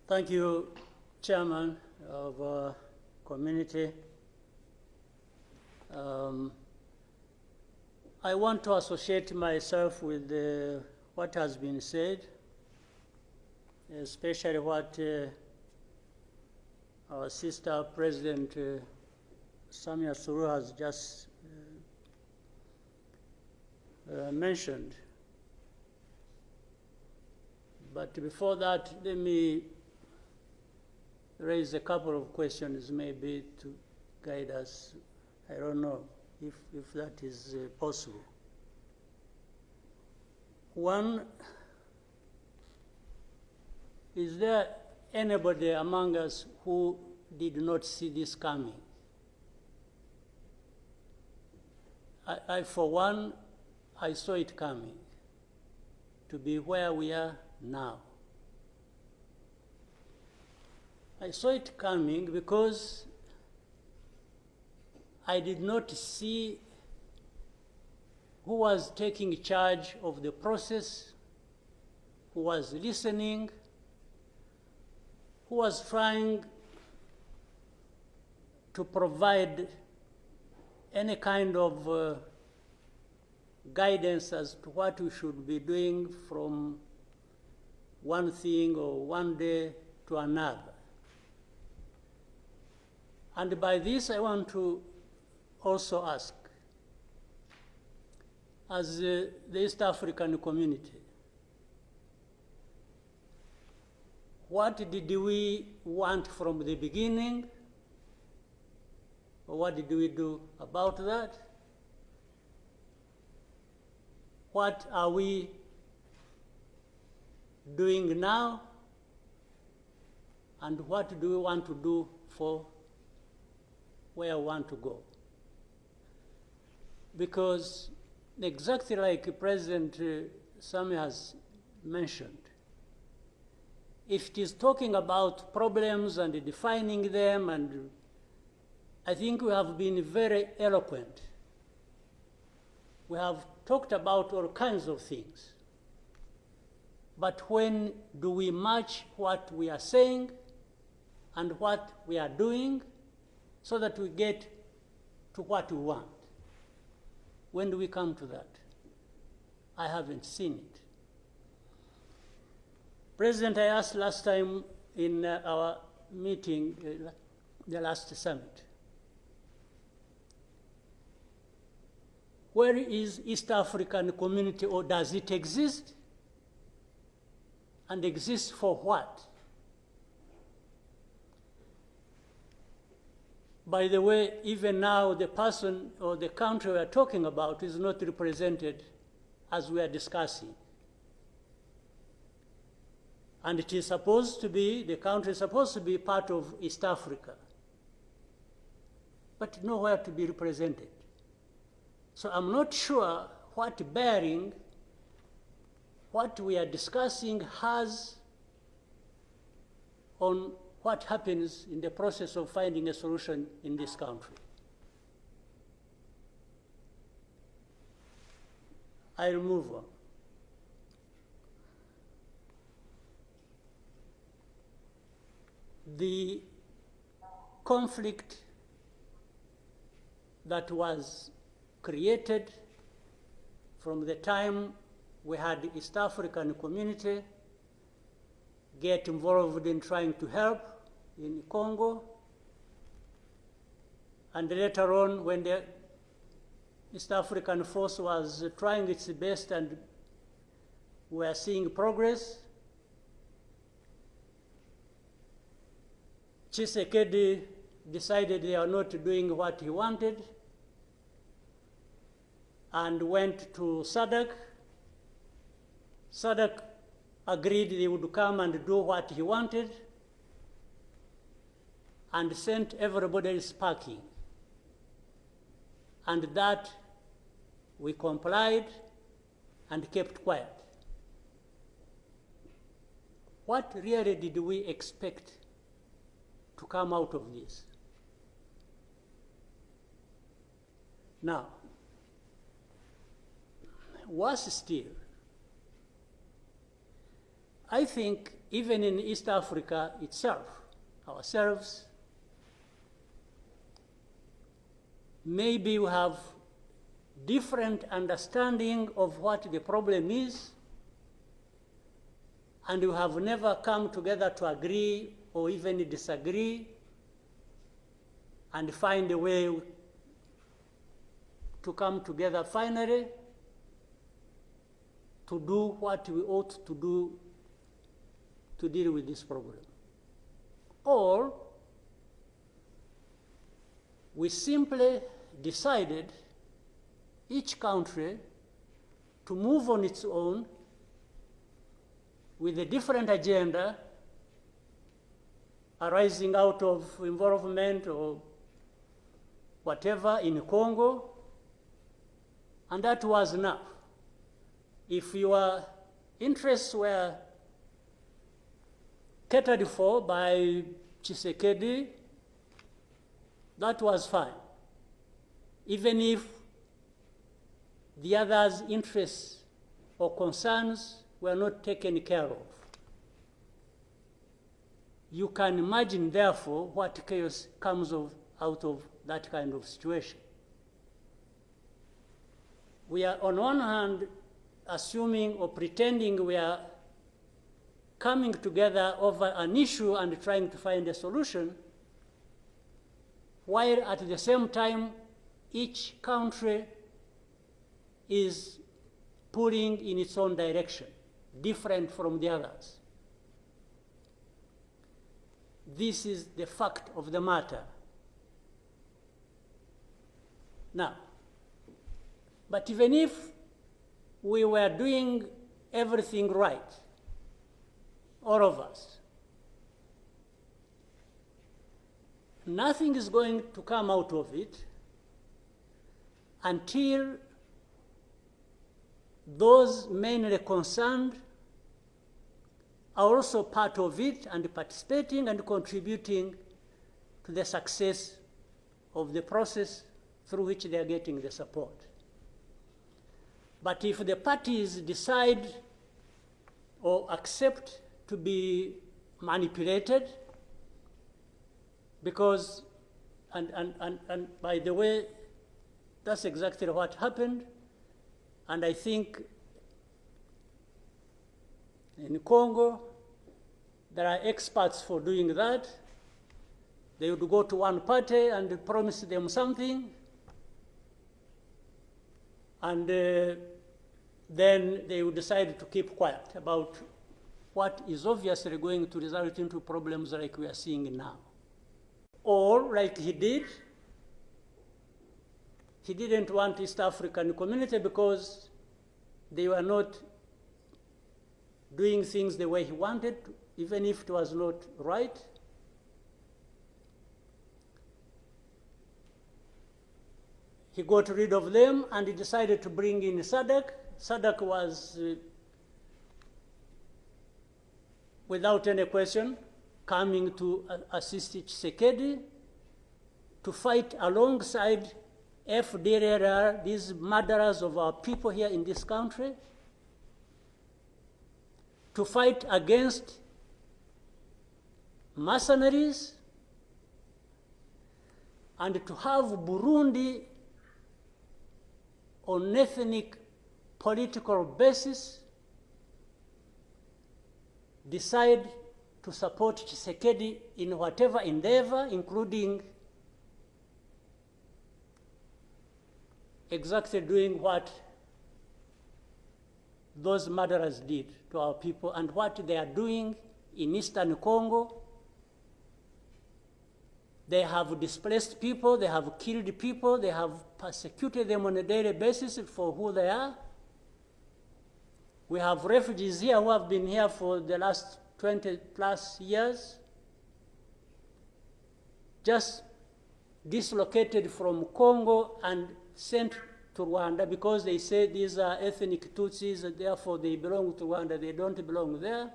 Thank you, Chairman of Community. I want to associate myself with what has been said, especially what our sister President Samia Suluhu has just mentioned. But before that, let me raise a couple of questions maybe to guide us. I don't know if that is possible. One, is there anybody among us who did not see this coming? I for one, I saw it coming to be where we are now. I saw it coming because I did not see who was taking charge of the process, who was listening, who was trying to provide any kind of guidance as to what we should be doing from one thing or one day to another. And by this, I want to also ask, as the East African community, what did we want from the beginning? Or what did we do about that? What are we doing now? And what do we want to do for where we want to go? Because exactly like President Samia has mentioned, if it is talking about problems and defining them, and I think we have been very eloquent. We have talked about all kinds of things. But when do we match what we are saying and what we are doing so that we get to what we want? When do we come to that? I haven't seen it. President, I asked last time in our meeting, the last summit, where is East African community, or does it exist? And exist for what? By the way, even now, the person or the country we are talking about is not represented as we are discussing. And it is supposed to be, the country is supposed to be part of East Africa, but nowhere to be represented. So I'm not sure what bearing what we are discussing has on what happens in the process of finding a solution in this country. I move on. The conflict that was created from the time we had the East African community get involved in trying to help in Congo, and later on when the East African force was trying its best and we are seeing progress, Tshisekedi decided they are not doing what he wanted and went to SADC. SADC agreed they would come and do what he wanted and sent everybody packing. And that we complied and kept quiet. What really did we expect to come out of this? Now, worse still, I think even in East Africa itself, ourselves, maybe we have different understanding of what the problem is, and we have never come together to agree or even disagree and find a way to come together finally to do what we ought to do to deal with this problem. Or we simply decided, each country, to move on its own with a different agenda arising out of involvement or whatever in Congo, and that was enough. If your interests were catered for by Tshisekedi, that was fine, even if the others' interests or concerns were not taken care of. You can imagine, therefore, what chaos comes out of that kind of situation. We are, on one hand, assuming or pretending we are coming together over an issue and trying to find a solution, while at the same time, each country is pulling in its own direction, different from the others. This is the fact of the matter. Now, but even if we were doing everything right, all of us, nothing is going to come out of it until those mainly concerned are also part of it and participating and contributing to the success of the process through which they are getting the support. But if the parties decide or accept to be manipulated, because, and by the way, that's exactly what happened, and I think in Congo, there are experts for doing that. They would go to one party and promise them something, and then they would decide to keep quiet about what is obviously going to result into problems like we are seeing now. Or, like he did, he didn't want East African community because they were not doing things the way he wanted, even if it was not right. He got rid of them and he decided to bring in SADC. SADC was, without any question, coming to assist Tshisekedi to fight alongside FDLR, these murderers of our people here in this country, to fight against mercenaries, and to have Burundi on ethnic political basis decide to support Tshisekedi in whatever endeavor, including exactly doing what those murderers did to our people and what they are doing in Eastern Congo. They have displaced people, they have killed people, they have persecuted them on a daily basis for who they are. We have refugees here who have been here for the last 20 plus years, just dislocated from Congo and sent to Rwanda because they say these are ethnic Tutsis and therefore they belong to Rwanda, they don't belong there.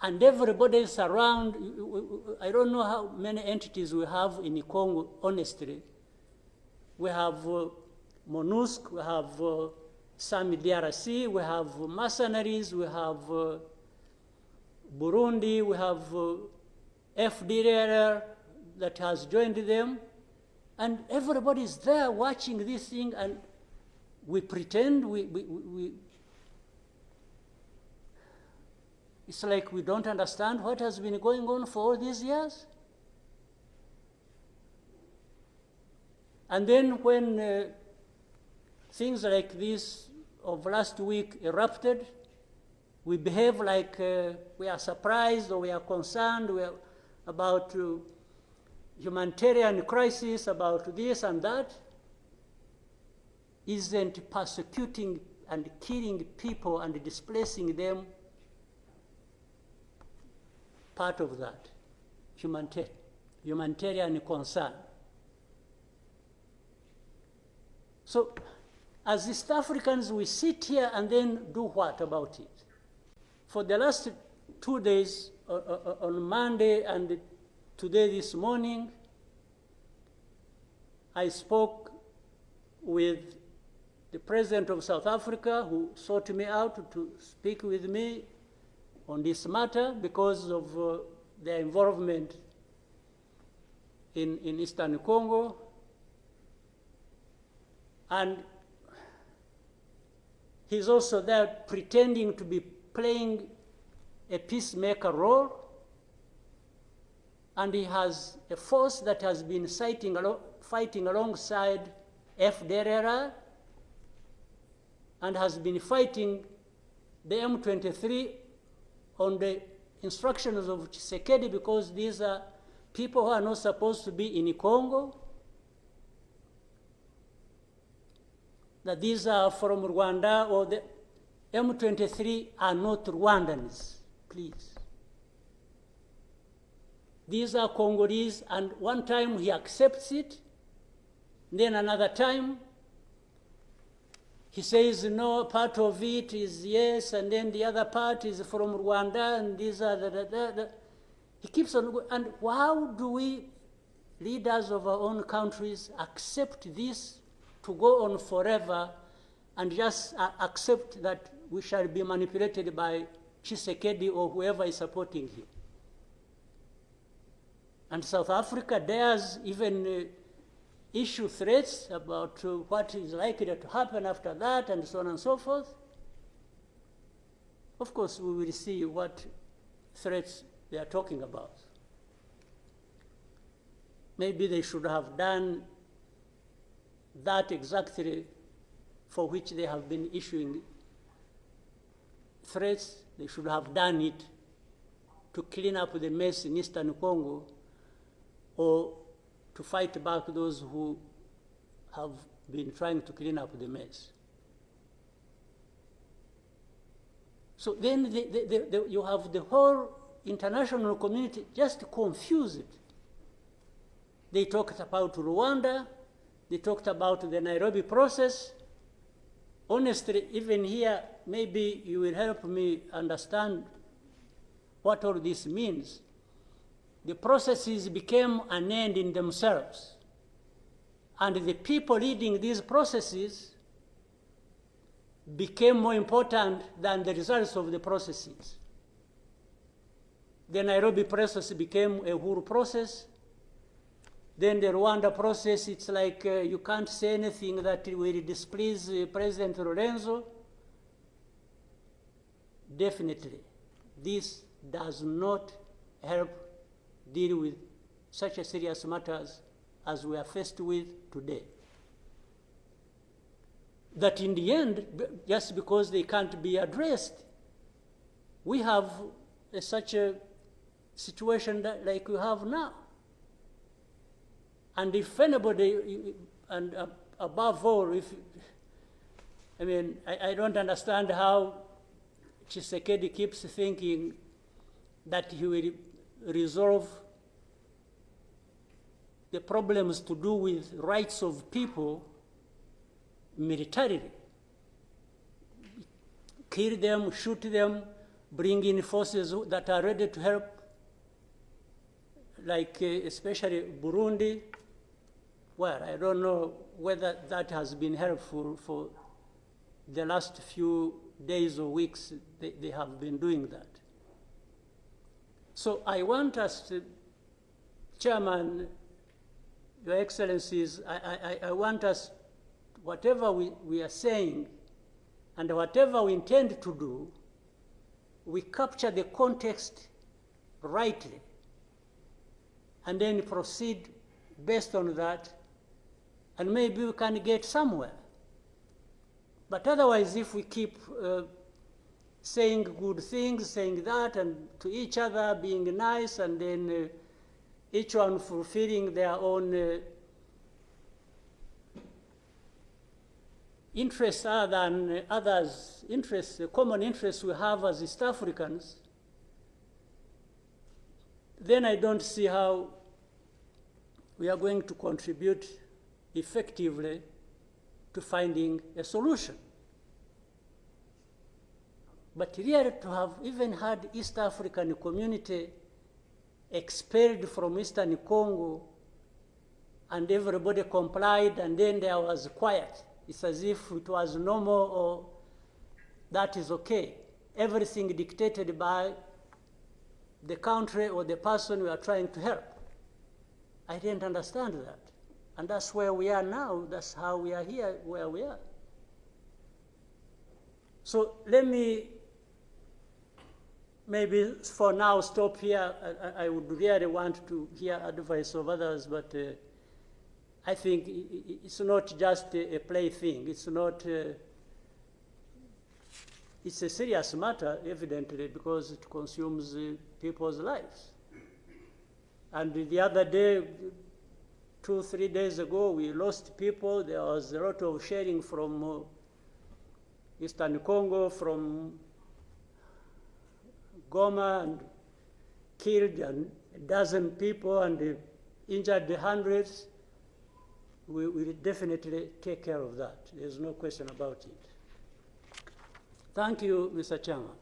And everybody else around, I don't know how many entities we have in Congo, honestly. We have MONUSC, we have some DRC, we have mercenaries, we have Burundi, we have FDLR that has joined them, and everybody is there watching this thing, and we pretend it's like we don't understand what has been going on for all these years. And then when things like this of last week erupted, we behave like we are surprised or we are concerned about humanitarian crisis, about this and that. Isn't persecuting and killing people and displacing them part of that humanitarian concern? So, as East Africans, we sit here and then do what about it? For the last 2 days, on Monday and today this morning, I spoke with the President of South Africa, who sought me out to speak with me on this matter because of their involvement in Eastern Congo. And he's also there pretending to be playing a peacemaker role. And he has a force that has been fighting alongside FDLR and has been fighting the M23 on the instructions of Tshisekedi, because these are people who are not supposed to be in Congo, that these are from Rwanda, or the M23 are not Rwandans, please. These are Congolese, and one time he accepts it, then another time he says, no, part of it is yes, and then the other part is from Rwanda, and these are He keeps on going. And how do we, leaders of our own countries, accept this to go on forever and just accept that we shall be manipulated by Tshisekedi or whoever is supporting him? And South Africa dares even issue threats about what is likely to happen after that, and so on and so forth. Of course, we will see what threats they are talking about. Maybe they should have done that exactly for which they have been issuing threats. They should have done it to clean up the mess in Eastern Congo, or to fight back those who have been trying to clean up the mess. So then you have the whole international community just confused. They talked about Rwanda, they talked about the Nairobi process. Honestly, even here, maybe you will help me understand what all this means. The processes became an end in themselves. And the people leading these processes became more important than the results of the processes. The Nairobi process became a Uhuru process. Then the Rwanda process, it's like you can't say anything that will displease President Lorenzo. Definitely, this does not help deal with such a serious matters as we are faced with today. That in the end, just because they can't be addressed, we have such a situation like we have now. And if anybody, and above all, I don't understand how Tshisekedi keeps thinking that he will resolve the problems to do with rights of people militarily. Kill them, shoot them, bring in forces that are ready to help, like especially Burundi. Well, I don't know whether that has been helpful for the last few days or weeks, they have been doing that. So I want us to, Chairman, Your Excellencies, I want us, whatever we are saying and whatever we intend to do, we capture the context rightly and then proceed based on that, and maybe we can get somewhere. But otherwise, if we keep saying good things, saying that, and to each other being nice, and then each one fulfilling their own interests other than others' interests, the common interests we have as East Africans, then I don't see how we are going to contribute effectively to finding a solution. But really, to have even had East African community expelled from Eastern Congo and everybody complied and then there was quiet, it's as if it was normal or that is okay. Everything dictated by the country or the person we are trying to help. I didn't understand that. And that's where we are now. That's how we are here, where we are. So let me maybe for now stop here. I would really want to hear advice of others, but I think it's not just a plaything. It's not, it's a serious matter, evidently, because it consumes people's lives. And the other day, 2-3 days ago, we lost people. There was a lot of sharing from Eastern Congo, from Goma, and killed a dozen people and injured hundreds. We will definitely take care of that. There's no question about it. Thank you, Mr. Chairman.